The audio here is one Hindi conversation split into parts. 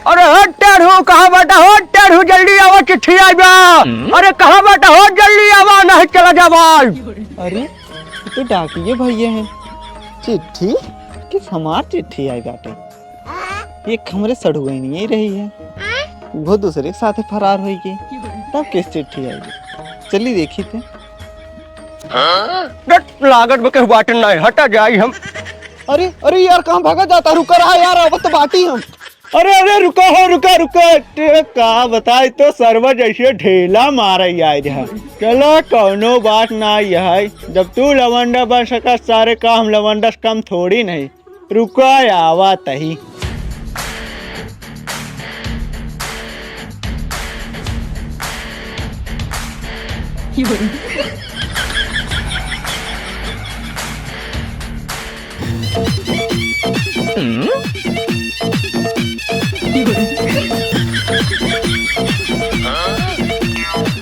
अरे हो टेढ़ू कहाँ बैठा हो टेढ़ू जल्दी आओ चिट्ठी आई बा। अरे कहाँ बैठा हो जल्दी आओ नहीं चला जा भाई। अरे तो डाकिए भैया हैं चिट्ठी किस हमार चिट्ठी आई बाटे ये हमरे सड़ुए नहीं रही है वो दूसरे के साथ फरार हुई की तब किस चिट्ठी आई चलिए देखी थे लागत में कहीं बाटन नहीं हटा जाए हम। अरे अरे यार कहाँ भागा जाता रुका रहा यार अब तो बाटी हम। अरे अरे रुका हो रुका रुका का बताए तो सर्वर जैसे ढेला मारा आज है। चलो कौनो बात ना है जब तू लवंडा बन सका सारे काम लवंडा से कम थोड़ी नहीं रुका आवा तही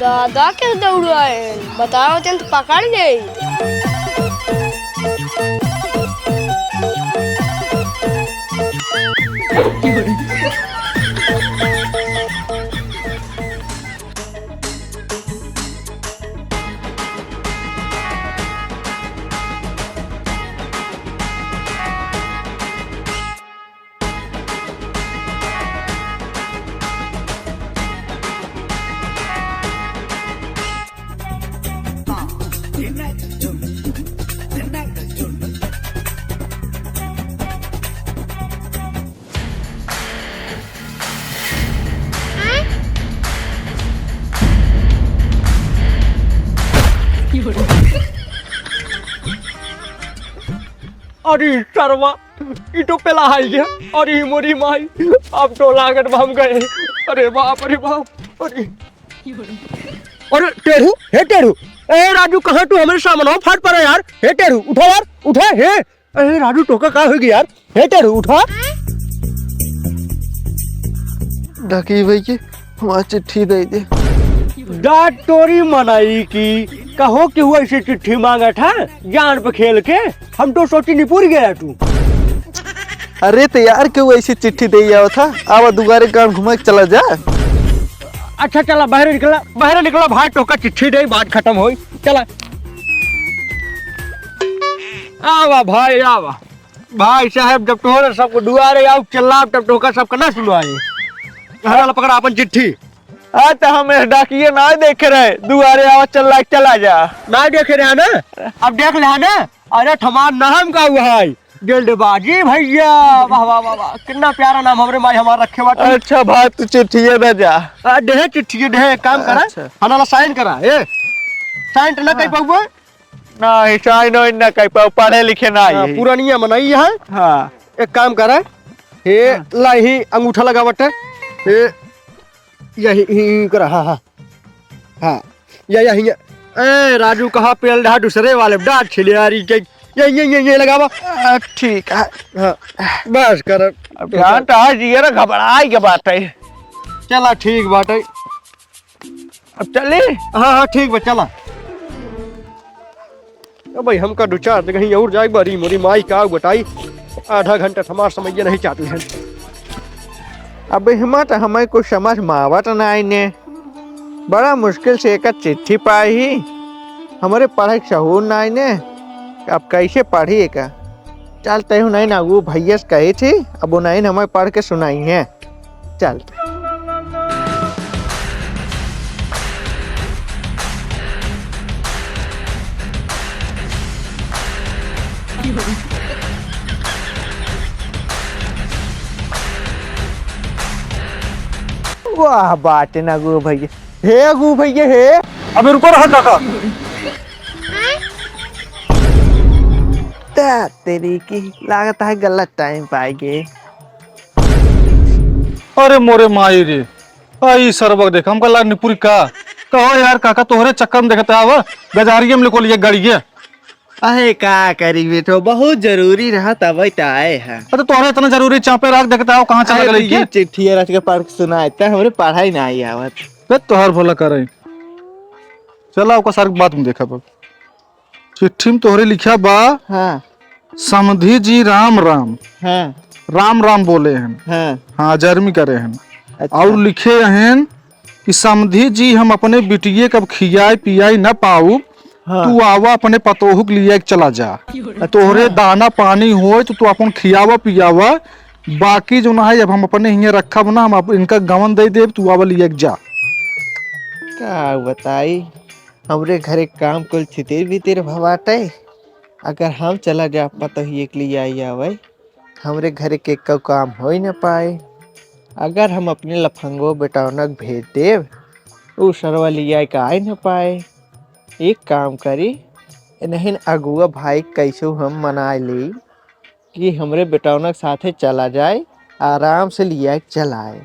दादा किस दौड़ा है बताओ तो पकड़ ले। अरे सरवा इटो पेला हाई गया। अरे मोरी माई अब तो लागत हम गए। अरे बाप अरे अरे टेढ़ू हे टेढ़ू ए राजू कहाँ तू हमारे सामने फट पड़ा यार। हे टेढ़ू उठा यार उठा हे। अरे राजू टोका कहाँ हो गया यार। हे टेढ़ू उठा। डाकी भैया हमारी चिट्ठी दे दे। डांट तोरी मनाई की कहो कि हुआ इसे चिट्ठी मांगा था जान पे खेल के हम तो सोची नहीं पूरी गया तू। अरे तो यार क्यों ऐसी चिट्ठी दे आओ था आवा दुबारे गांव घुमा के चला जा। अच्छा चला बाहर निकला भाई टोका चिट्ठी दे बात खत्म हुई चला। आवा भाई आवा भाई साहब जब तोहरे सबको दुआरे आओ चला तब टोका सबका ना सुनवाए। हरा पकड़ा अपन चिट्ठी। तो हम डाकिए ना देख रहे दुआरे आवा चला जा ना देखे रहे ना अब देख ले ना। अरे ठमार नाम का हुआ है जल्दबाजी भैया। वाह वाह वाह वाह कितना प्यारा नाम हमरे माई हमारा रखे बाटे। अच्छा भाई तू चिट्ठी ना जा दे चिट्ठी दे काम करा हनाला साइन करा ए साइन ना कई पाऊ ना साइन ना कई पाऊ पढ़े लिखे ना पुरानिया मनाई है। हाँ एक काम करा हे लाही अंगूठा लगा बटे ए यही करा। हाँ हाँ हाँ यही ए राजू कहाँ पेल रहा दूसरे वाले डांट छिले यार ये लगावा। ठीक है हाँ बस कर ध्यान तो आज ये घबराई के बात है। चला ठीक बात है अब चले। हाँ हाँ ठीक बा चला। भाई हमका दो चार कहीं और जाए बड़ी मोरी माई का बताई आधा घंटा हमारा समय नहीं चाहते हैं। अब हिम्मत हमें कुछ समझ मावत नहीं ने बड़ा मुश्किल से एक चिट्ठी पाई ही हमारे पढ़ाई शहूर नहीं ने अब कैसे पढ़ी का चलते हूँ नहीं ना वो भैया कही थी अब वो नहीं हमें पढ़ के सुनाई है चल। वाह बात ना गु भैया हे गु भैया हे। अबे रुको रहा काका तेरी की लागत है गलत टाइम पाएगी। अरे मोरे माई रे आई सरबक देख हमका लाग पूरी का कहो यार काका तोहरे चक्कर में देखता आवा गजारिये में लेको लिए गाड़ी है। अरे का करी बेटो बहुत जरूरी रहा तब आए हैं। अरे तोहरे इतना जरूरी चापे राख देखता हो कहाँ चला गई ये चिट्ठी रच के पढ़ के सुनाता हमारे पढ़ाई ना आई आवत तोहर भला करे चला ओका सारी बात में देखा बा चिट्ठी में तोहरे लिखा बा हाँ समधी जी राम राम हाँ राम राम बोले हैं। हाँ हाँ जर्मी करे हैं। अच्छा। और लिखे हैं कि समधी जी हम अपने बिटिये कब खियाई पियाई न पाऊ, हाँ। तू आवा अपने पतोहू के लिए चला जा। तोहरे दाना पानी हो तो तू अपन खियावा पियावा, बाकी जो ना है जब हम अपने हिंगे रखब ना, हम इनका गवन दे देव, तू आवा लिए जा। का बताई, हमरे घरे काम कुल छितिर भीतर भवाटे। अगर हम चला जा पता ही एक लिए आई आवे, हमरे घरे के कौ काम हो ही न पाए। अगर हम अपने लफंगो बेटावनक भेज देव, उ सरवा लिया का आई न पाए। एक काम करी, नहीं अगुआ भाई कैसो हम मना ली कि हमरे बेटावनक साथे चला जाए, आराम से लिया चलाए।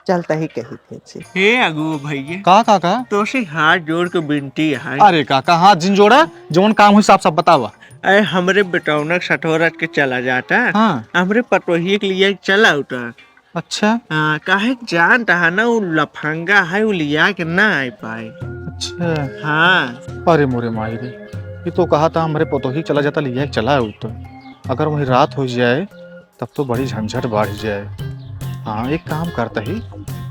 चलता ही कही थे से। हे अगुआ भैया, का काका? तो से हाथ जोड़ के विनती है। अरे काका हाथ जिन जोड़ा, जोन काम हुई साफ साफ बतावा। अरे हमरे बेटौनक सठोरत के चला जाता। हाँ। हमरे पटोही के लिए चला उठा। अच्छा हाँ, काहे जान रहा ना वो लफंगा है, वो लिया के ना आ पाए। अच्छा। हाँ अरे मोरे माही रे, ये तो कहा था हमारे पतोही चला जाता, लिया चला है तो। अगर वही रात हो जाए तब तो बड़ी झंझट बढ़ जाए। हाँ एक काम करता ही,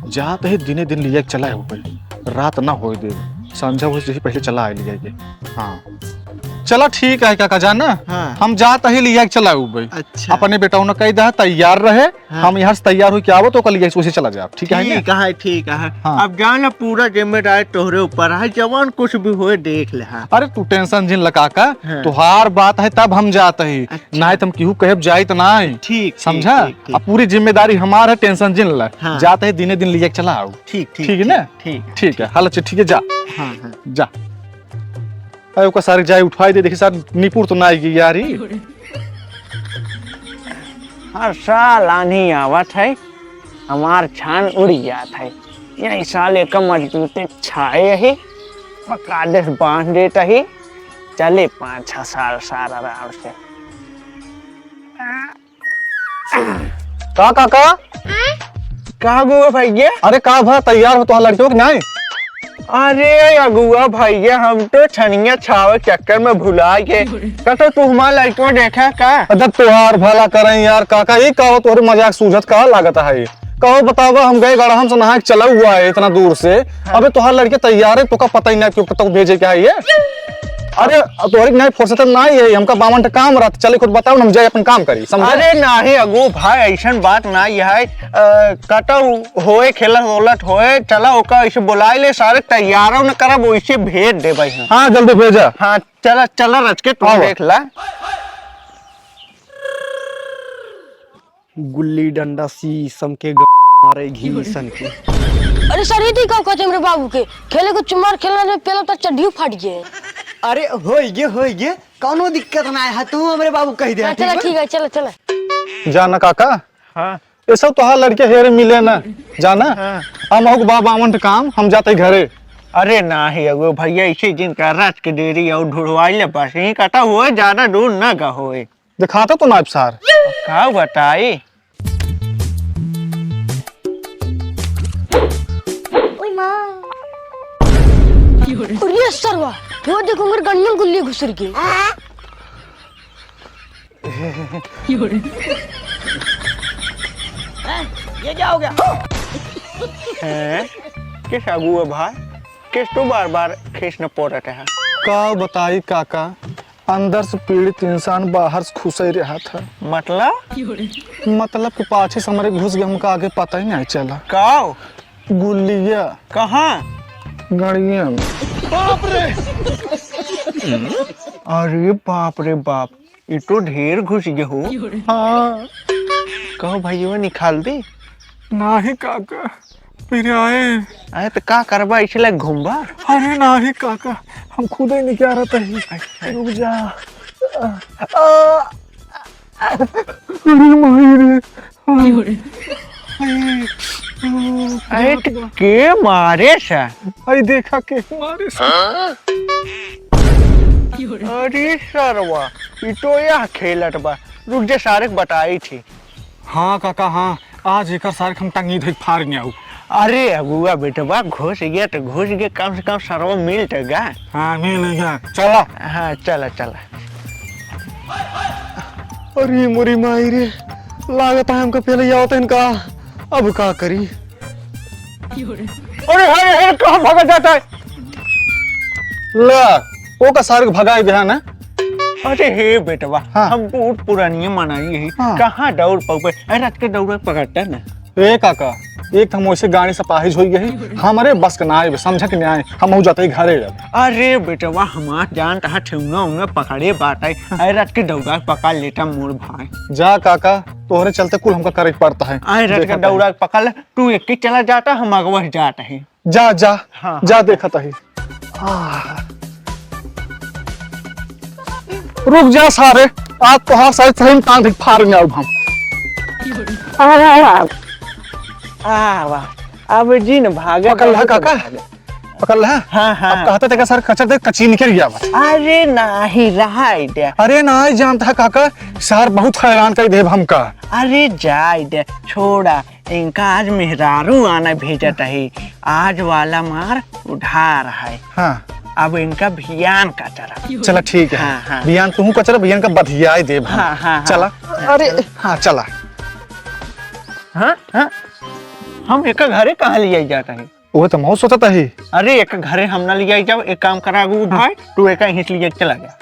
जाते ही दिने दिन लिया चला है ऊपर, रात ना हो दे, संझा हो से पहले चला है लिया के। हाँ चला ठीक है काका जान ना। हाँ। हम जाता ही लिया चला भाई। अच्छा। अपने बेटाओं ने कही दा तैयार रहे। हाँ। हम यहाँ से तैयार हो क्या आवो तो कल लिया उसे चला जाए, ठीक है ना? ठीक है ठीक है। हाँ। अब जाना पूरा जिम्मेदारी तोहरे ऊपर है, जवान कुछ भी होए देख ले। हाँ। अरे तू टेंशन जिन लगा का, हाँ। तुहार बात है तब हम जाते ही। अच्छा। ना तुम केहू कहब जाए तो ना ठीक समझा। ठीक, अब पूरी जिम्मेदारी हमार है, टेंशन जिन ला। हाँ। जाते ही दिने दिन लिया चला आओ। ठीक ठीक है ना? ठीक। ठीक है हाल ठीक है जा। हाँ हाँ। जा अरे ओका सारी जाए उठाई दे, देखी सार निपुर तो ना आएगी यार ही। हर साल आंधी आवत है, हमार छान उड़ जात है। यही साल एक मजबूती छाए ही, पकादेश बांध देता ही, चले 5-6 साल सारा आराम से। का काका? कहा हुआ भैया? अरे का भा तैयार हो तो लड़कियों की नहीं? अरे अगुआ भैया, हम तो छनिया छावे चक्कर में भुला गए। तो तू हमारा लड़कों देखा का? अरे तुहार भला करें यार काका, ये कहो तोहरे मजाक सूझत का लागत है ये। कहो बतावा, हम गए गढ़ा से नहा के चला हुआ है इतना दूर से। अबे तुहार लड़के तैयार है, तो का पता ही नहीं क्यों तो भेजे क्या है ये। अरे तोहरी नहीं फुर्सत नहीं है, हमका 52 काम रहता। चले खुद बताओ ना, हम जाए अपन काम करी समझे। अरे नहीं अगु भाई, ऐसा बात नहीं है। कटो होए खेलत वोलत होए, चला ओका ऐसे बुलाए ले, सारे तैयारों न करब वैसे भेज दे भाई। हाँ जल्दी भेजा। हाँ चला चला रच के तू आओ। देख ला। गुल्ली डंडा शीशम के मारे घी सन के। अरे सर ये का कहते मेरे बाबू के खेले को चुमार खेलने में पहले तो चड्डी फाट गए। अरे हो गए कौनो दिक्कत ना है, तू हमरे बाबू कह दे। चला ठीक है, चला चला। जाना काका, हाँ ये सब तुहार लड़के हेरे मिले ना जाना। हम हो 52 काम, हम जाते घरे। अरे नहीं अगु भैया, इसे जिनका रात के देरी और ढुड़वाई ले पास ही कटा हुए, ज्यादा दूर न का होए। दिखाता तो नाइब सार का बताई। अरे सरवा वो देखो मेरे गन में गुल्ली घुस गई। ये क्या हो गया? हैं? किस अगुआ भाई, किस तो बार बार खींचना पड़ रहा है। का बताई काका, अंदर से पीड़ित इंसान बाहर से खुश ही रहा था। मतलब के पाछे से हमारे घुस गए, हमका आगे पता ही नहीं चला। काओ गुल्लिया कहाँ? गड़िया में। अरे बाप रे बाप, ये तो ढेर घुस गए हो। हाँ कहो भैया निकाल दे। नाही काका, फिर आए। अरे तो का करबा, इसलिए घूमबा। अरे नाही काका, हम खुद ही नहीं क्या रहता है। रुक जा। अरे माही रे। अरे तो के मारे सा? आई देखा के मारे से। अरे सरवा, ये तो यह खेलत बा। रुक जा, सारे बताई थी। हाँ काका हाँ, आज एक सारे हम टंगी धक फाड़ नहीं आऊ। अरे अगुआ बेटवा घुस गया तो घुस गया, कम से कम सरवा मिल तो गा। हाँ मिलेगा, चला। हाँ चला चला। अरे मोरी माई रे, लागत है हमको पहले ही आवत है इनका। अब का करी? अरे अरे कहाँ भागा जाता है? ला वो का सारे भगाई दे ना। अरे हे बेटवा हाँ। हम बहुत पुरानी मनाई है हाँ। कहाँ दौड़ पाओगे रात के दौड़ पकड़ता ना। ए काका एक हम वैसे गाड़ी से पाहिज हो गई हमारे बस का ना आए समझ के नहीं आए हम हो जाते घरे अब। अरे बेटवा हमार जान तहा ठेवना उन्हें पकड़े बात है अरे रात के दौड़ा पकड़ लेता मोर भाई। जा काका तोहरे चलते कुल हमका करे पड़ता है। अरे रात के देखा दौड़ा पकड़ तू एक ही चला जाता हम अगवा जाता है। जा जा हाँ, जा देखा ही। रुक जा सारे आज तो हाँ सही सही टांग फाड़ अब हम। वाह अब जी न भागे पकड़ ला काका पकड़ ला। हाँ हाँ अब कहते थे कि सर कचर दे कच्ची निकल गया बस। अरे नहीं रहा दे अरे ना जानता है काका सर बहुत हैरान कर दे हमका। अरे जाए दे छोड़ा इनका आज मेहरारू आना भेजत है आज वाला मार उठा रहा है। हाँ अब इनका भियान का चरा चला ठीक है। हाँ, हाँ। बियान तू कचरा बियान का बधिया दे हम। हाँ, हाँ, चला अरे हाँ चला। हाँ हाँ हम एक घरे कहाँ लिया जाता है। वो तो मैं सोचता ही। अरे एक घरे हम ना लिया जाओ एक काम करा गु भाई तू एक हिंस लिए चला गया।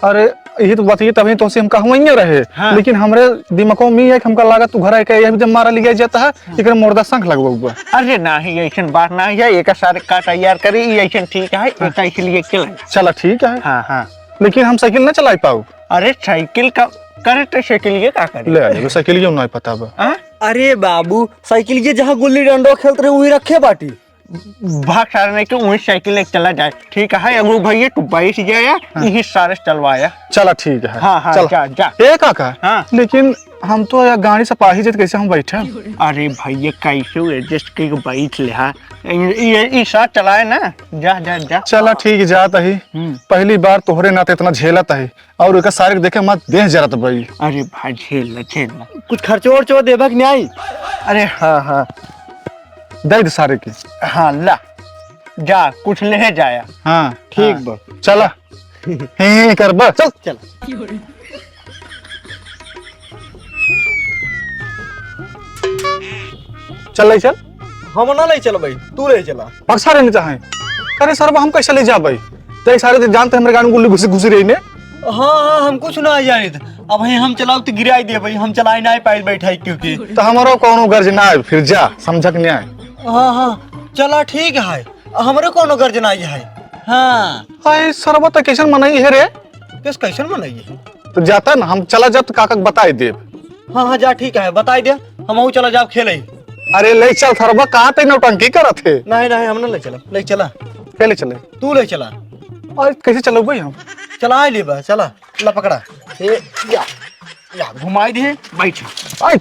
अरे ये तो बताइए तभी तो से हम कहूँ रहे। हाँ। लेकिन हमरे दिमागों में है कि हमका लगा तू घर आके यही जब मारा लिया जाता है एक मुर्दा संख लगवा हुआ। अरे नहीं ऐसा बात ना है एक सारे का तैयार करी ऐसा ठीक है एक इसलिए चला गया। चला ठीक है। हाँ हाँ लेकिन हम साइकिल ना चला पाऊ। अरे साइकिल का करे तो साइकिल ये का करे ले साइकिल क्यों नहीं पता बा। हाँ? अरे बाबू साइकिल के जहाँ गुल्ली डंडो खेलते रहे वही रखे बाटी। भाग सारे नहीं कि वही साइकिल एक चला जाए ठीक है अगू भैया तू बैठ जाया यही सारे चलवाया। चला ठीक है। हाँ हाँ चला। जा जा। ए काका हाँ। लेकिन हम तो यार गाड़ी से पाही जत कैसे हम बैठे। अरे भैया कैसे एडजस्ट करके बैठ ले हाँ ये साथ चलाए ना जा जा जा। चला ठीक जाता ही। पहली बार तोहरे नाते इतना झेलत है और एक सारे देखे मत देह जरत भाई। अरे भाई झेल ला कुछ खर्चो वर्चो देबक नहीं आई। अरे हाँ हाँ दे दे सारे के। हाँ ला जा कुछ ले जाया। हाँ ठीक हाँ। बा चला हे कर बा चल चल। चल चल हम ना ले चल भाई तू ले चला। और सारे नहीं चाहे अरे सर हम कैसे ले जा भाई तो सारे तो जानते हमारे गाड़ी में गुल्ली घुसी घुसी रही ने। हाँ हाँ हम कुछ ना जाने थे अब भाई हम चलाओ तो गिराई दे भाई हम चलाए ना पाए बैठा क्योंकि। तो हमारा कौन गर्ज ना आए फिर जा समझक नहीं आए। हाँ हाँ चला ठीक है हमारे कोनो गर्ज ना है। हाँ हाय सरबा तो कैसे मनाई है रे। किस कैसे मनाइए। तो जाता ना हम चला जात काका बताई दे। हाँ हाँ जा ठीक है बताई दे हम चला जाओ खेले। अरे ले चल सरबा कहाँ तक नौटंकी करत थे। नहीं नहीं हम ना ले चला ले चला पहले चले तू ले चला। और कैसे चलो भाई हम चला ले बा चला ला पकड़ा ये या घुमाई दे बैठ। आई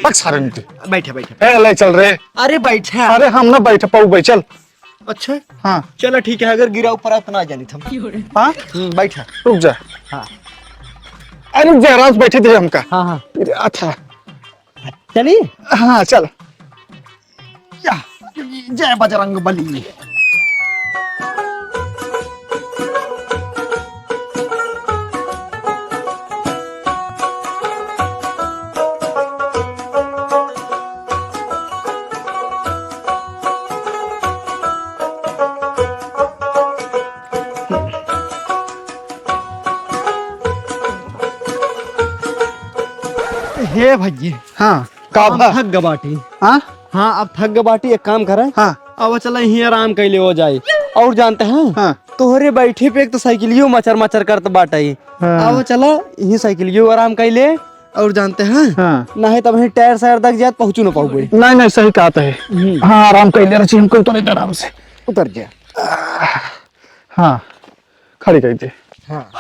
पक सारे नहीं बैठे बैठे ए ले चल रे। अरे बैठे। अरे हम ना बैठ पाऊ भाई चल। अच्छा हाँ चलो ठीक है अगर गिरा ऊपर तो ना जानी थम। हाँ बैठा। रुक जा। हाँ अरे रुक जा आराम से बैठे थे हमका। हाँ हाँ अच्छा चलिए। हाँ चल या जय बजरंग बली। हे भैया हाँ का अब भा थक गबाटी। हाँ हाँ अब थक गबाटी एक काम करे। हाँ अब चला यही आराम कैले हो जाए और जानते हैं हाँ तोहरे बैठे पे एक तो साइकिलियो मचर मचर करत बाटे। हाँ। अब चला यही साइकिलियो आराम कैले और जानते हैं हाँ नहीं तब वहीं टायर सायर तक जात पहुंचू ना पाऊ। नहीं नहीं सही कहा है। हाँ आराम कर ले रही हमको तो नहीं आराम से उतर जा। हाँ खड़ी कर दे। हाँ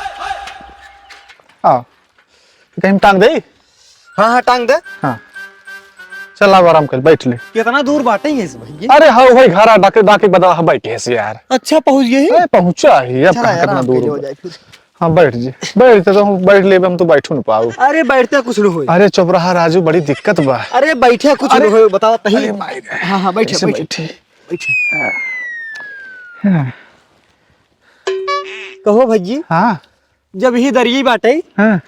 हाँ कहीं टांग दे। हाँ हाँ टांग दे। हाँ चल अब आराम कर बैठ ले। कितना दूर बाटे है इस भैया। अरे हाँ भाई घर डाके डाके बता हाँ बैठे से यार। अच्छा पहुंच गए। अरे पहुंचा ही अब चला कहाँ यार कितना आराम दूर कैले हो होगा। जाए फिर। हाँ बैठ जी बैठते तो हम बैठ ले हम तो बैठू ना पाऊ। अरे बैठते कुछ नहीं हुए। अरे चुप रहा राजू बड़ी दिक्कत बा। अरे बैठे कुछ अरे- नहीं हुए बताओ अरे तही। मायरे। हाँ हाँ बैठे ऐसे बैठे बैठे। बैठे। हाँ कहो भैया हाँ जब ही दरिये बाटे हाँ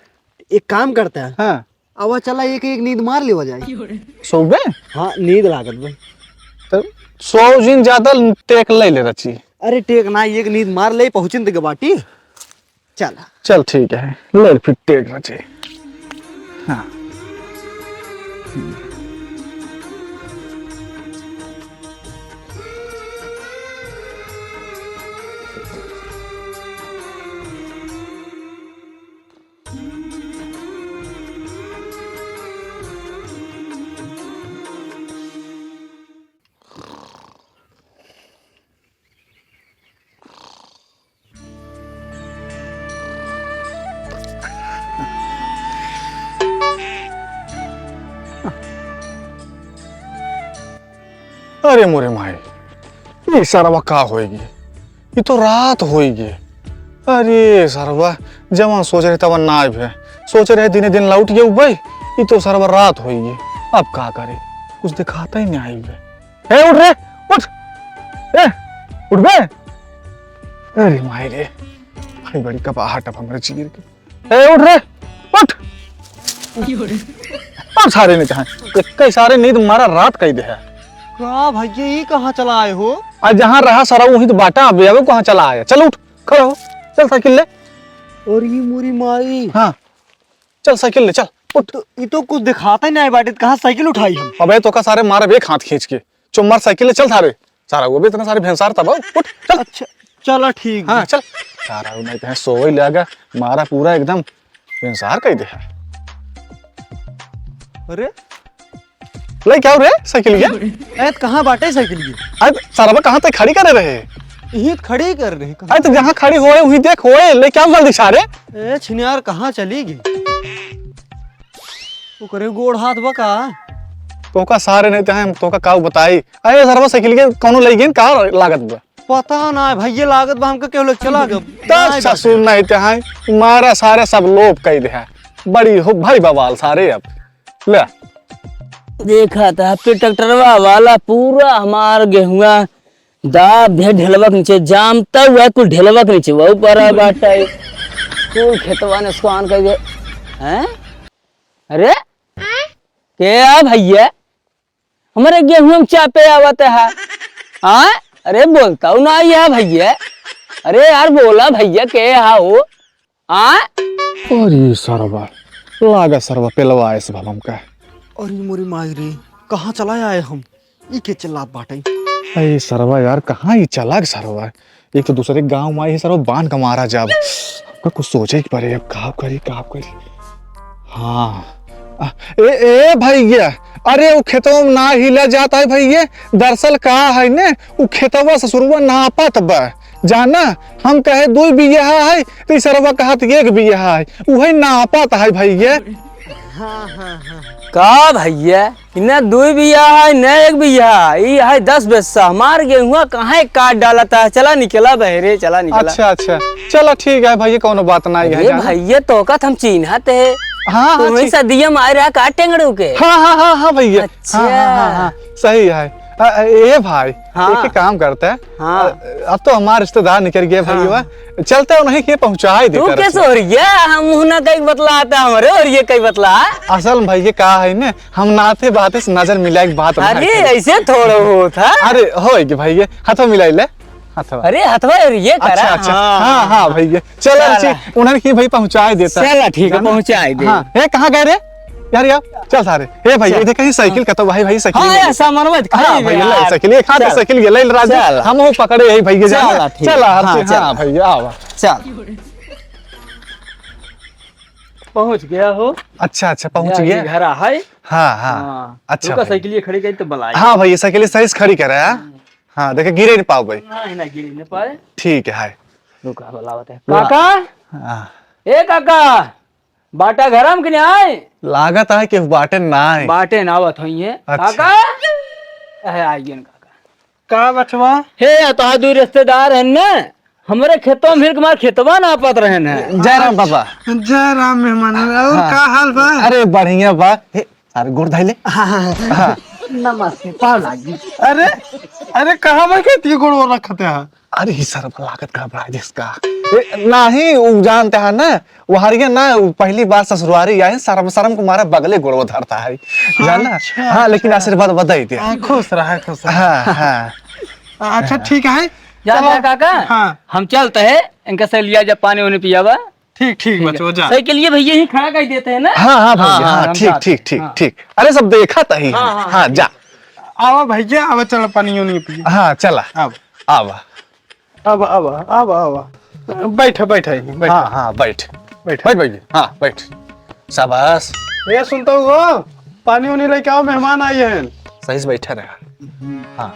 एक काम करता है हाँ अब चला एक एक नींद मार लेवा जाए। सोबे हाँ नींद लागत भाई। तो 100 दिन ज्यादा टेक ले ले रची। अरे टेक ना एक नींद मार ले पहुंचन तक बाटी। चल चल ठीक है, ले फिर टेक रचे। हाँ अरे मोरे माई, ये सरवा का होएगी? ये तो रात होएगी। अरे सरवा जवान सोच रहे तब ना आए, सोच रहे दिने दिन लौट गए भाई। ये तो सरवा रात होएगी, अब का करे? कुछ दिखाता ही नहीं आई है। उठ रे उठ, ए उठ बे। अरे माई रे, भाई बड़ी कबाहट अब हमारे जिगर की। ए उठ रे उठ। अब सारे ने चाहे कई सारे नींद मारा रात कही दे है। का भैया ये कहाँ चला आए हो? आज जहाँ रहा सारा वही तो बाटा। अब अब कहाँ चला आया? चल उठ, खड़ा हो, चल साइकिल ले। और ये मोरी माई। हाँ चल साइकिल ले, चल उठ। ये तो कुछ दिखाता ही नहीं बाटे, कहाँ साइकिल उठाई हम? अबे तो का सारे मारे एक हाथ खींच के चुम्मार साइकिल ले, चल सारे सारा वो भी इतना सारे भैंसार तब उठ चल। अच्छा चला ठीक। हाँ चल सारा नहीं कहे सोई लगा मारा पूरा एकदम भैंसार कही दे। अरे ले क्या हो रे साइकिल क्या? ऐत कहाँ बाटे साइकिल की? अरे सारा कहाँ तक खड़ी करे रहे? यही खड़ी कर रहे। अरे तो जहाँ खड़ी होए वही देख होए, ले क्या बोल दिखा रे? ए छिनियार कहाँ चली गई? वो करे गोड़ हाथ बका। तो का सारे नहीं थे तो का काऊ बताई। अरे सरवा साइकिल के कौनो ले गए का लागत बा? पता ना भैया लागत बा हमका केवल चला गया। अच्छा सुन नहीं थे मारा सारे सब लोग कही दे है। बड़ी हो भाई बवाल सारे। अब ले देखा था पे ट्रैक्टरवा वाला पूरा हमार गेहुआ दाब दे ढेलवा के नीचे जामता हुआ कुल ढेलवा के नीचे वो ऊपर बाटा है कुल खेतवा ने उसको आन कर गए हैं। अरे क्या भैया हमारे गेहूं में चापे आवत है? हाँ अरे बोलता हूँ ना ये भैया। अरे यार बोला भैया के हो? हाँ अरे सरवा लागा सरवा पेलवा है सब हमका। और ये मोरी माई रे कहाँ चला आए हम? ये के चला बाटे? अरे सरवा यार कहाँ ही चला सरवा? एक तो दूसरे गांव में आई सरवा बांध का मारा जाब। कुछ सोचे कि पड़े अब कहाँ करी। हाँ ए भैया, अरे वो खेतवा में ना हिला जाता है भैया। दरअसल कहा है ने वो खेतवा ससुरवा नापत बा जाना। हम कहे 2 बिया है तो सरवा कहत 1 बिया है, वही नापत है भैया। का भैया इन्हें 2 बिया है न 1 बिया ये है 10 बेसा। हमार गेहुआ कहाँ काट डालता है? चला निकला बहरे चला निकला। अच्छा चलो ठीक है भैया, कोनो बात नहीं है भैया तो का हम चिन्हते है। हाँ तुम्हें सदिया मार रहा का टेंगड़ू के। हाँ भैया। अच्छा हाँ, सही है। ए भाई हाँ। एक काम करते हैं। हाँ। अब तो हमारे रिश्तेदार निकल गए भैया। चलते हैं उन्हें के पहुंचा ही देते। तू कैसे हो रही है? हम मुहना कई बतलाता हमारे और ये कई बतला। असल में भैया कहा है ना हम नाते बातें से नजर मिला बात। अरे ऐसे थोड़ा हो था। अरे हो भैया हाथों मिला ले हाथों। अरे हथवा ये करा। अच्छा हाँ भैया चलो उन्हें की भाई पहुंचा देता। चला ठीक है पहुंचा दे। हाँ कहाँ गए रे यार यार? चल सारे ए भैया देख कहीं साइकिल का तो भाई साइकिल। हाँ सामान मत हाँ भैया ले साइकिल एक हाथ साइकिल ये ले राजा हम हो पकड़े यही भैया जा। चला हाँ भैया आवा चल पहुंच गया हो। अच्छा पहुंच गया घर है। हाँ अच्छा रुका साइकिल ये खड़ी गई तो बुलाई। हाँ भैया साइकिल सही से खड़ी करे। हाँ देखे गिरे नहीं पाओ भाई। ना गिरी न पाए। ठीक है रुका बुलावत है काका। हाँ ए काका बाटा घर हम कने आए लागत है कि बाटे ना है। बाटे नावत होई है अच्छा। काका है आइए काका। का बचवा? हे तो 2 रिश्तेदार हैं ना हमारे खेतों में फिर हमारे खेतवा ना पात रहे हैं। जय राम बाबा। जय राम मेहमान। और का हाल बा? अरे बढ़िया बा। सारे गोड़ धैले। नमस्ते पाव लागी। अरे कहाँ में खेती गोड़ रखते हैं? अरे सर लागत का बड़ा जिसका नहीं उ जानते हैं ना वो हरिया ना पहली बार ससुरारी आए शर्म शर्म को मारा बगले गोड़ो धरता है जाना। हाँ लेकिन आशीर्वाद बधाई दे। खुश रहा खुश रहा। हाँ हाँ अच्छा ठीक है जा काका। हाँ। हम चलते हैं इनका से लिया जब पानी उन्हें पियावा। ठीक ठीक बच्चों जा। सही के लिए भैया ही खड़ा कर देते हैं ना। हाँ हाँ भैया हाँ, हाँ हम ठीक जाते ठीक ठीक ठीक। अरे सब देखा था ही। हाँ जा आवा भैया आवा चलो पानी नहीं पिए। हाँ चला अब आवा अब अब अब अब बैठ बैठ बैठ। हाँ हाँ बैठ बैठ बैठ बैठ हाँ बैठ शाबाश ये सुनता हूँ पानी उनी लेके आओ मेहमान आए हैं। सही से बैठा रहा। हाँ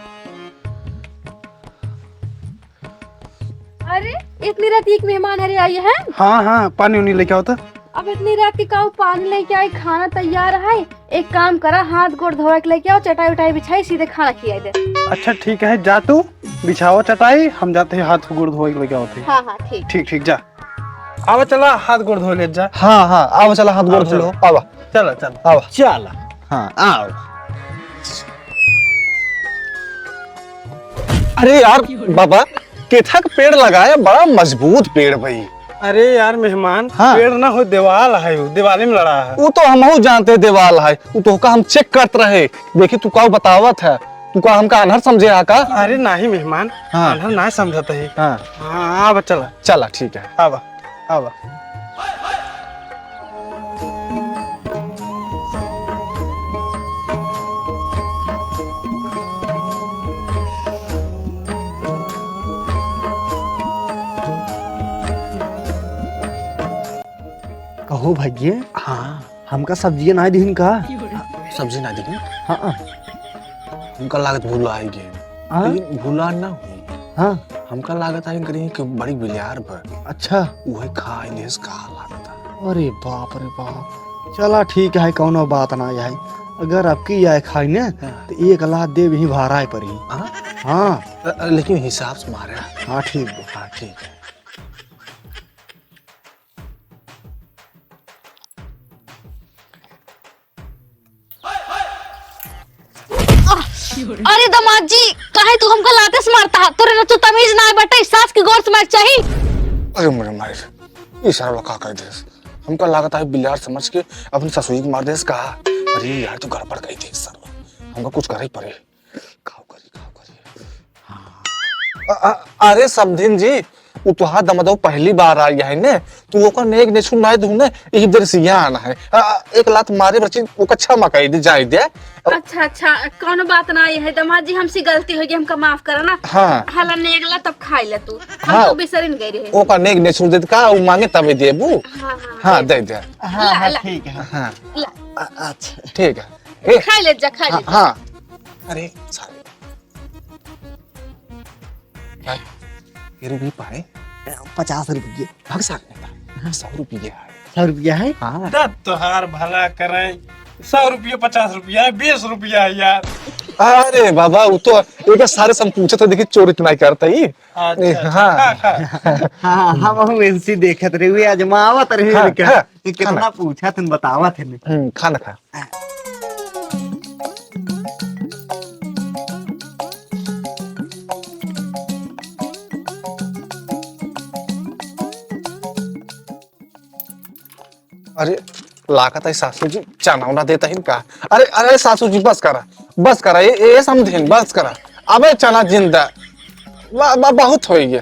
अरे इतनी रात एक मेहमान हरे आई है। हाँ हाँ पानी उनी लेके आओ तो। अब इतनी रात के काऊ पानी लेके आई खाना तैयार है। एक काम करा हाथ गोड़ धोवा के लेके आओ चटाई उटाई बिछाई सीधे खाना खिलाई दे। अच्छा ठीक है जा तू बिछाओ चटाई हम जाते हैं हाथ गोड़ धोए के लेके आओ थे। हाँ हाँ ठीक। ठीक ठीक जा आवा चला हाथ गोड़ धो ले जा। हाँ हाँ आओ चला हाथ गोड़ धो लो आवा चला चला आवा चला। हाँ आओ। अरे यार बाबा केथा का पेड़ लगाया बड़ा मजबूत पेड़ भाई। अरे यार मेहमान हाँ। पेड़ ना हो दीवाल है वो दीवाली में लड़ा है। वो तो हम जानते देवाल है वो तो का हम चेक करते रहे देखी तू का बतावत है तू का हमका अनहर समझे का। अरे नहीं मेहमान हाँ। अल्हर ना समझता है। हाँ हाँ आवा चला चला ठीक है आवा आवा। कहो भैया हाँ हमका सब्जी ना दिन का। सब्जी ना दी हाँ हमका लागत भूला आई गए हाँ? लेकिन भूला ना हुई हाँ हमका लागत आई करी कि बड़ी बिलियार पर अच्छा। वही खा लेस का लागत। अरे बाप रे बाप चला ठीक है कौनो बात ना है। अगर आपकी आए खाई ने तो 1 लाख दे भी भाड़ा पर ही। हाँ हाँ लेकिन हिसाब से मारे। हाँ ठीक बा। हाँ ठीक है। अरे दामाद जी काहे तू हमको लाते से मारता है। तोरे ना तू तमीज ना है बेटा सास की गौर से मार चाहिए। अरे मेरे मार ये सारा लगा कर दे हमका लागत है बिलार समझ के अपनी ससुई को मार दे कहा। अरे यार तो गड़बड़ गई थी सर हमका कुछ करे पड़े खाओ करी। हाँ अरे समधिन जी वो तो हाथ दमदो पहली बार आई है ने तू ओकर नेक ने सुनाई दू ने एक देर से यहाँ आना है 1 लाख मारे बच्चे ओकर क्षमा कह दे जाए दे। अच्छा अच्छा कौनो बात ना है दामाद जी हमसे गलती हो गई हमका माफ करा ना। हाँ हाला नेगला तब खाई ले तू हम हाँ। तो बिसरिन गई रहे। ओकर नेक ने सुन दे का उ मांगे तबे देबू। हाँ हाँ हाँ दे दे। हाँ हाँ ठीक है। हाँ ला अच्छा ठीक है। खाई ले जा खाई ले। हाँ अरे सारे फिर भी पाए 50 रुपये। भाग सकते 100 रुपये है। 100 रुपया है। हाँ दत तोहार भला करें 100 रुपये 50 रुपया 20 रुपया है यार। अरे बाबा वो तो एक सारे सम पूछे तो देखिए चोरी तो नहीं करता ही। अच्छा, हाँ हाँ हम ऐसी देखत रहे हुए आजमावत रहे हाँ, क्या हाँ, कितना पूछा तुम बतावत है। खाना खा। अरे लागत है सासू जी चना उना देता ही का। अरे अरे सासू जी बस करा ये समझेन बस करा अबे चना जिंदा बहुत हो गया।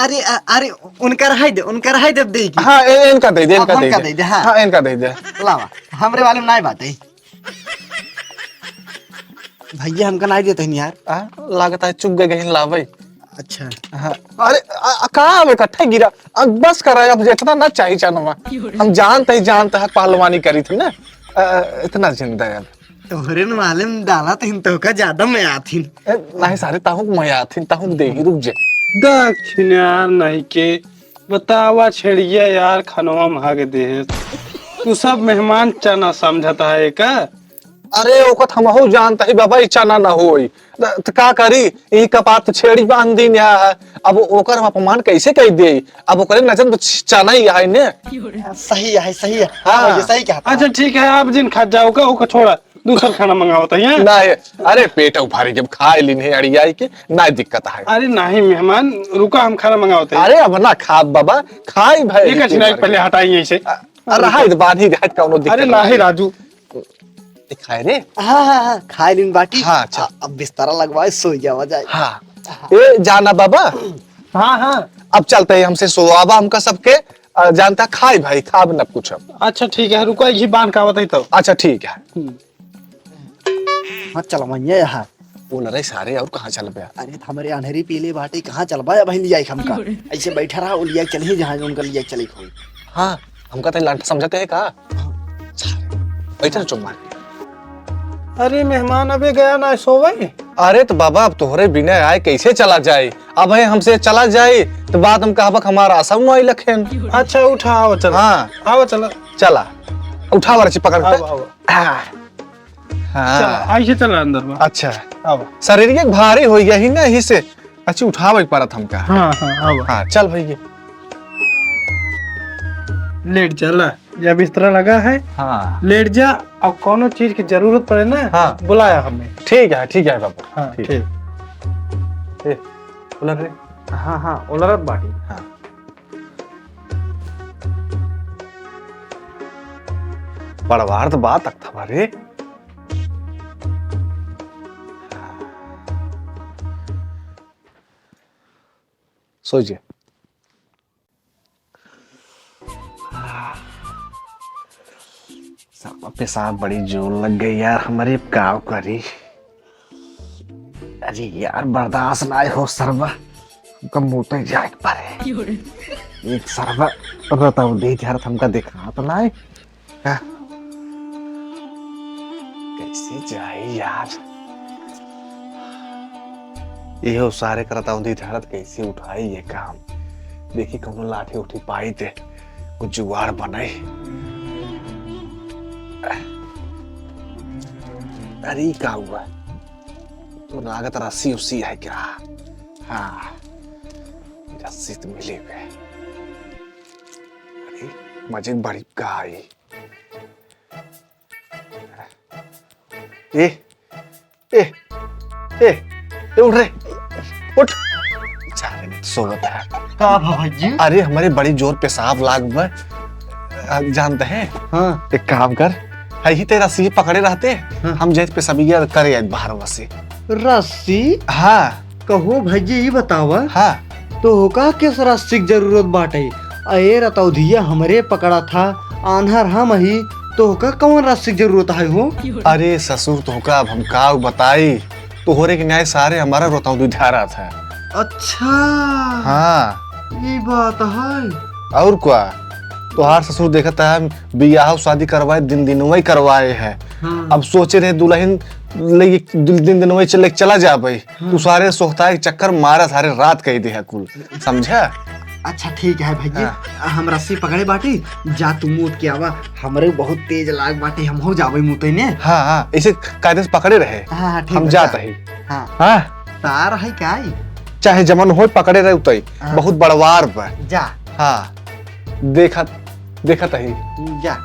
अरे अरे उनका रहाई दे दे की। हाँ इनका दे दे अब हमका दे दे, हाँ। हाँ इनका दे दे। लावा हमरे वाले में नहीं बात है भैया हमका नहीं देते हैं यार। लागत है चुग गए लावे। अच्छा हाँ अरे कहाँ अब इकट्ठा गिरा अब बस करा अब जितना ना चाहिए चना हम जानते हैं पहलवानी करी थी ना इतना जिंदा है। तोहरे वाले में डाला तो का ज्यादा मैं आथी। नहीं सारे ताहुक मैं आथी ताहुक दे ही रुक जे दक्षिण यार नहीं के बतावा छेड़िया यार खनवा भाग दे तू सब मेहमान चना समझता है का। अरे ओकत हमहु जानता ही बाबा इच्छा ना होई तो का करी ई कपार तो छेड़ी बांध दी है अब ओकर हम अपमान कैसे कह दे अब ओकरे नजर तो चना ही है ने। सही है हाँ। ये सही कहता। अच्छा ठीक है आप जिन खा जाओगे वो छोड़ा दूसरा खाना मंगावत है ना अरे पेट उभारी जब खाए ली नहीं अड़ियाई के ना दिक्कत है। अरे नहीं मेहमान रुका हम खाना मंगावत है। अरे अब ना खा बाबा खाई भाई एक चिनाई पहले हटाइए इसे। अरे बात ही घाट कौनो दिक्कत अरे नहीं राजू खाए रे। हाँ हाँ हाँ खाए दिन बाटी। हाँ अच्छा अब बिस्तारा लगवाए सो जावा जाए। हाँ ए जाना बाबा। हाँ हाँ अब चलते हैं हमसे सोआबा हमका सबके जानता खाई भाई खाब न कुछ अब। अच्छा ठीक है रुको ये बांध का आवत है तो। अच्छा ठीक है हाँ चलो मैया यहाँ बोल रहे सारे और कहाँ चल गया। अरे हमारे अनहरी पीले बाटे कहाँ चल पाया भाई लिया हमका ऐसे बैठा रहा लिया चले जहाँ उनका लिया चले खोई। हाँ हमका तो लांटा समझते है का बैठे चुप मार। अरे मेहमान अबे गया ना सोवे। अरे तो बाबा अब तोहरे बिना आए कैसे चला जाए। अब है हमसे चला जाए तो बात हम कहा हमारा आसम नहीं लखेन। अच्छा उठा आओ चलो। हाँ आओ चलो चला उठा वाला पकड़ आओ आओ हाँ ऐसे चला अंदर में। अच्छा आओ शरीर के भारी हो गया ही ना ही से अच्छा उठावे परत हमका। हाँ हाँ आओ हाँ चल भाई लेट चला या बिस्तरा लगा है। हाँ लेट जा अब कोनो चीज की जरूरत पड़े ना। हाँ बुलाया हमें। ठीक है बाबा। हाँ ठीक बोला रे। हाँ हाँ उलरत बाटी। हाँ बड़वार तो बात तक था बारे। सोचिए सब पेशाब बड़ी जोर लग गई यार हमारे गाँव करी। अरे यार बर्दाश्त ना हो सरवा हमका मोटे जाए पर एक सरवा बताओ दे यार हमका देखा तो ना कैसे जाए यार ये सारे करता हूँ ध्यान कैसे उठाई ये काम देखी कौन लाठी उठी पाई थे कुछ जुगाड़ बनाए। अरे क्या हुआ तो लागत रस्सी उसी है क्या। हाँ रस्सी तो मिली हुए। अरे मजिद बड़ी गाय ए ए ए उठ रे उठ सोवत है। का भाई अरे हमारे बड़ी जोर पेशाब लाग जानते हैं। हाँ एक काम कर है ही तेरा रस्सी पकड़े रहते हम जैसे पेशाबी करे आज बाहर वसे। रस्सी हाँ कहो भैया ये बतावा हाँ तो होका किस रस्सी की जरूरत बाटे। अये रतौधिया हमरे पकड़ा था आन्हर हम ही तो होका कौन रस्सी की जरूरत है हो। अरे ससुर तो का अब हम का बताई तो हो रे के न्याय सारे हमारा रोता हूँ ध्यारा था। अच्छा हाँ ये बात है। और क्या तुहार ससुर देखता है बियाह शादी करवाए दिन वही करवाए है। हाँ। अब सोचे रहे दुल्हन दिन वही चला जा भाई। तू सारे सोखता है चक्कर मारा सारे रात कही दे है कुल समझा। अच्छा ठीक है भैया हम रस्सी पकड़े बाटे जा तू मुँह के आवा हमरे बहुत तेज लाग बाटे हम हो जावे मुँह ने। हाँ हाँ इसे कायदे से पकड़े रहे। हाँ ठीक हम जाता ही। हाँ हाँ तार है क्या चाहे जमन हो पकड़े रहे उतई बहुत बड़वार पर। जा हाँ देखा ही जा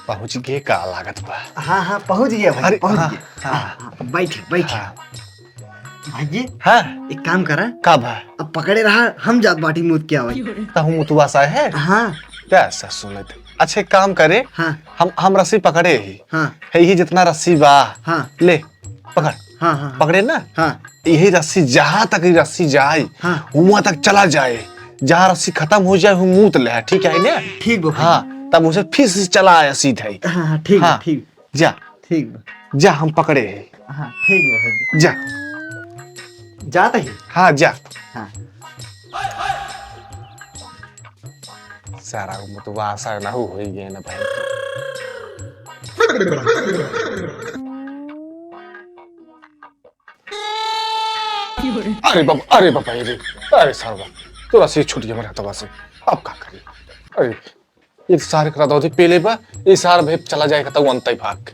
पहुंच गए का लागत बा। हाँ हाँ पहुंच गया भाई अरे, पहुंच हाँ, गया। हाँ। बैठ बैठ हाँ भाई हाँ एक काम करा का भा अब पकड़े रहा हम जात बाटी मुँह के आवा। तहु मुतुआ सा है हाँ क्या ऐसा सुनत। अच्छा एक काम करे हाँ हम रस्सी पकड़े ही हाँ है ही जितना रस्सी बा हाँ ले पकड़ हाँ हाँ पकड़े ना हाँ यही रस्सी जहां तक ये रस्सी जाए हाँ। वहां तक चला जाए जहां रस्सी खत्म हो जाए वो मुंह ले ठीक है ना। ठीक बा भाई। हाँ तब उसे फिर से चला आया सीधा ही। हाँ हाँ ठीक बा हाँ। ठीक जा ठीक बा जा हम पकड़े हैं। हाँ ठीक बा भाई जा जाता ही हाँ जा हाँ सारा मुतुआ आशा ना हो ही गया ना भाई। अरे बाबा अरे सारा तो रस्सी छूट गया मेरा तवा से अब क्या करी। अरे ये सारे करा दो पहले बा ये सारा भाई चला जाएगा तो अंत ही भाग।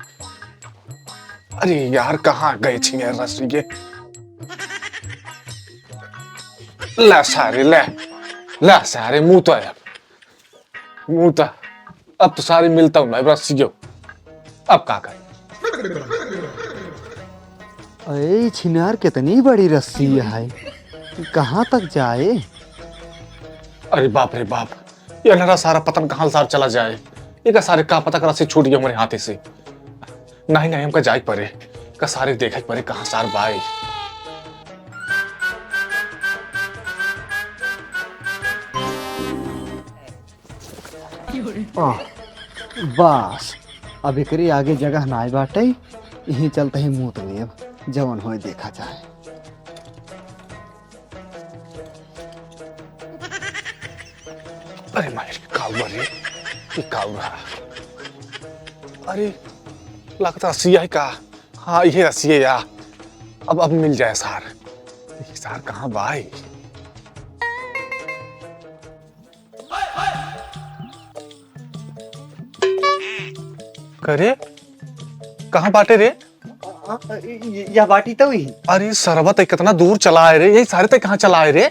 अरे यार कहाँ गए छी यार रस्सी के। ला सारे ला सारे मुंह तो है, मुंह तो अब तो सारे मिलता हूँ मैं रस्सी के। अब कहाँ गए? अरे छिनार कितनी बड़ी रस्सी है, कहाँ तक जाए? अरे बाप रे बाप, ये अल्लाह सारा पतन कहाँ सार चला जाए। ये का सारे का पता करा से छूट गया हमारे हाथे से। नहीं नहीं हमका जाए पड़े, का सारे देखे पड़े कहाँ सार बाई। बस अब एकरे आगे जगह नाई बाटे, यहीं चलते ही मुँह लेब, जवन होए देखा जाए। अरे माहिर काऊ रे, ये काऊ रहा। अरे लगता रस्सिया है का। हाँ ये रस्सी है यार। अब मिल जाए सार। ये सार कहाँ बाई? करे कहाँ बाटे रे? या बाटी तो ही। अरे सरबत कितना दूर चला है रे, यही सारे तक कहाँ चला है रे?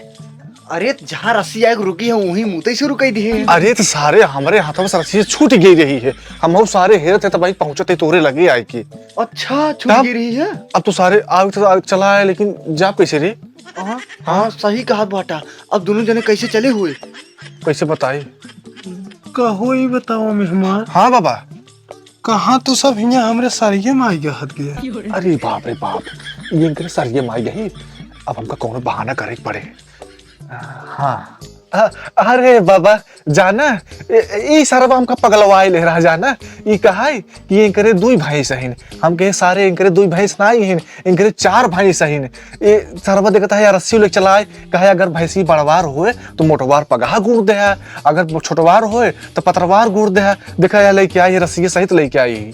अरे जहाँ रस्सी आगे रुकी है वहीं मुँह शुरू कर दिए। अरे तो सारे हमारे हाथों में रस्सी छूट गई रही है। हम सारे हेरत है, तो भाई पहुंचते तोरे लगे आए की। अच्छा छूट गई रही है। अब तो सारे आग तो चला है, लेकिन जा कैसे रे? हाँ सही कहा बाटा। अब दोनों जने कैसे चले हुए? कैसे बताई? कहो ही बताओ मेहमान, हाँ बाबा। कहाँ तो सब यहाँ हमरे सारिये में आई गया। अरे बाप रे बाप, ये इनके सारिये माई गई। अब हमका कौन बहाना करे पड़े। हाँ अरे बाबा जाना, ये सारा हमका पगलवाई ले रहा जाना। ये कहा है कि ये इनकरे दुई भाई सहीन, हम कहे सारे इनकरे दुई भाई नहीं हैं, इनकरे 4 भाई सहीन। ये सारा देखता है यार रस्सी लेके चलाए, कहे अगर भैंसी बड़वार होए तो मोटवार पगाह गुड़ दे है, अगर छोटवार होए तो पतरवार गुड़ दे है। देखा यार लेके आई रस्सी सहित लेके आई।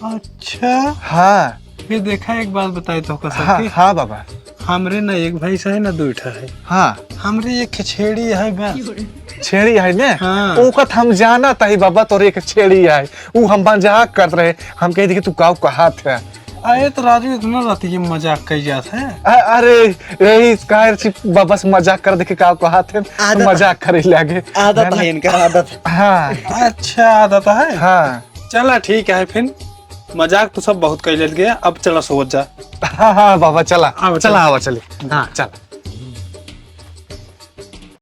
अच्छा हाँ फिर देखा, एक बात बताई तो हाँ बाबा। हमरे ना एक भाई है ना 2 है। हाँ हमरे एक छेड़ी है बस। छेड़ी है ने। हाँ। ओकत हम जाना तही बाबा, तोरे एक छेड़ी है। वो हम मजाक कर रहे, हम कह दी तू काऊ कहा था। आए तो राजू इतना रहती है मजाक कही जात है। अरे यही बाबा से मजाक कर देखे काऊ कहा थे, मजाक करे लगे। आदत है इनका, आदत। हाँ अच्छा आदत है। हाँ चला ठीक है, फिर मजाक तो सब बहुत कह गया, अब चला सोच जा। हाँ हाँ बाबा चला आओ, चला आवा चले। हाँ चल।